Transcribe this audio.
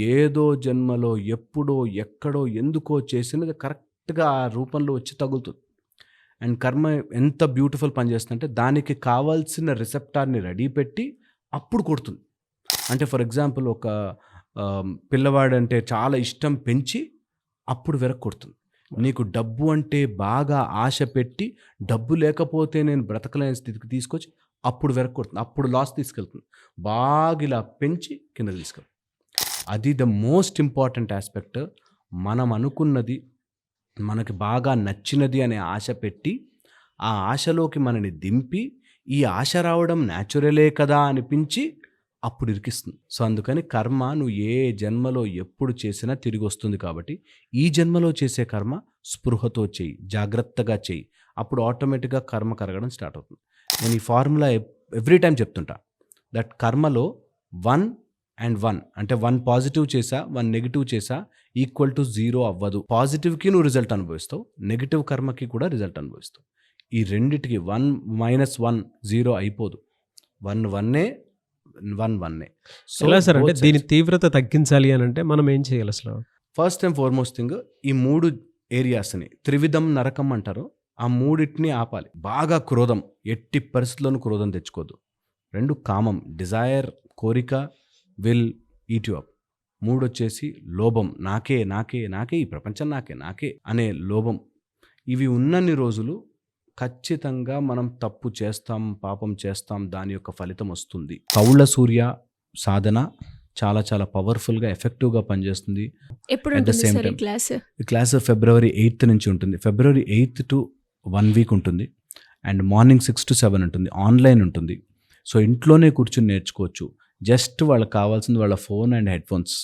ఏదో జన్మలో, ఎప్పుడో, ఎక్కడో, ఎందుకో చేసినది కరెక్ట్‌గా ఆ రూపంలో వచ్చి తగులుతుంది. అండ్ కర్మ ఎంత బ్యూటిఫుల్ పని చేస్తుందంటే, దానికి కావాల్సిన రిసెప్టార్‌ని రెడీ పెట్టి అప్పుడు కొడుతుంది. అంటే ఫర్ ఎగ్జాంపుల్ ఒక పిల్లవాడంటే చాలా ఇష్టం పెంచి అప్పుడు విరక్కొడుతుంది. నీకు డబ్బు అంటే బాగా ఆశ పెట్టి, డబ్బు లేకపోతే నేను బ్రతకలేని స్థితికి తీసుకొచ్చి అప్పుడు విరక్కొడుతుంది. అప్పుడు లాస్ తీసుకెళ్తుంది. బాగా ఇలా పెంచి కిందకి తీసుకెళ్తుంది. అది ద మోస్ట్ ఇంపార్టెంట్ యాస్పెక్ట్. మనం అనుకున్నది, మనకి బాగా నచ్చినది అనే ఆశ పెట్టి, ఆ ఆశలోకి మనని దింపి, ఈ ఆశ రావడం న్యాచురలే కదా అనిపించి అప్పుడు ఇరికిస్తుంది. సో, అందుకని కర్మ నువ్వు ఏ జన్మలో ఎప్పుడు చేసినా తిరిగొస్తుంది కాబట్టి, ఈ జన్మలో చేసే కర్మ స్పృహతో చెయ్యి, జాగ్రత్తగా చెయ్యి. అప్పుడు ఆటోమేటిక్‌గా కర్మ కరగడం స్టార్ట్ అవుతుంది. నేను ఈ ఫార్ములా ఎవ్రీ టైమ్ చెప్తుంటా. దట్ కర్మలో 1 అండ్ 1 అంటే 1 పాజిటివ్ చేశా, 1 నెగెటివ్ చేశా ఈక్వల్ టు 0 అవ్వదు. పాజిటివ్‌కి నువ్వు రిజల్ట్ అనుభవిస్తావు. నెగెటివ్ కర్మకి కూడా రిజల్ట్ అనుభవిస్తావు. ఈ రెండిటికి 1 - 1 0 అయిపోదు. 1 1 1 సో ఎలా సార్ అంటే బోత్ దీని సైడ్స్. తీవ్రత తగ్గించాలి అని అంటే మనం ఏం చేయాలి అసలు? ఫస్ట్ అండ్ ఫార్మోస్ట్ థింగ్ ఈ 3 ఏరియాస్‌ని త్రివిధం నరకం అంటారు. ఆ మూడిటిని ఆపాలి. బాగా క్రోధం, ఎట్టి పరిస్థితుల్లోనూ క్రోధం తెచ్చుకోవద్దు. 2 కామం, డిజైర్, కోరిక, విల్ ఈట్ యు అప్. 3 వచ్చేసి లోభం, నాకే, నాకే, నాకే, ఈ ప్రపంచం నాకే, నాకే అనే లోభం. ఇవి ఉన్నన్ని రోజులు ఖచ్చితంగా మనం తప్పు చేస్తాం, పాపం చేస్తాం, దాని యొక్క ఫలితం వస్తుంది. కౌళ్ళ సూర్య సాధన చాలా చాలా పవర్‌ఫుల్‌గా, ఎఫెక్టివ్‌గా పనిచేస్తుంది. ఎప్పుడు అట్ ద ఉంటుంది సేమ్ సార్ ఈ టైం క్లాస్? ఈ క్లాస్ ఫిబ్రవరి 8th నుంచి ఉంటుంది. ఫిబ్రవరి 8th టు 1 వీక్ ఉంటుంది. అండ్ మార్నింగ్ 6-7 ఉంటుంది. ఆన్‌లైన్ ఉంటుంది. సో, ఇంట్లోనే కూర్చొని నేర్చుకోవచ్చు. జస్ట్ వాళ్ళకి కావాల్సింది వాళ్ళ ఫోన్ అండ్ హెడ్‌ఫోన్స్.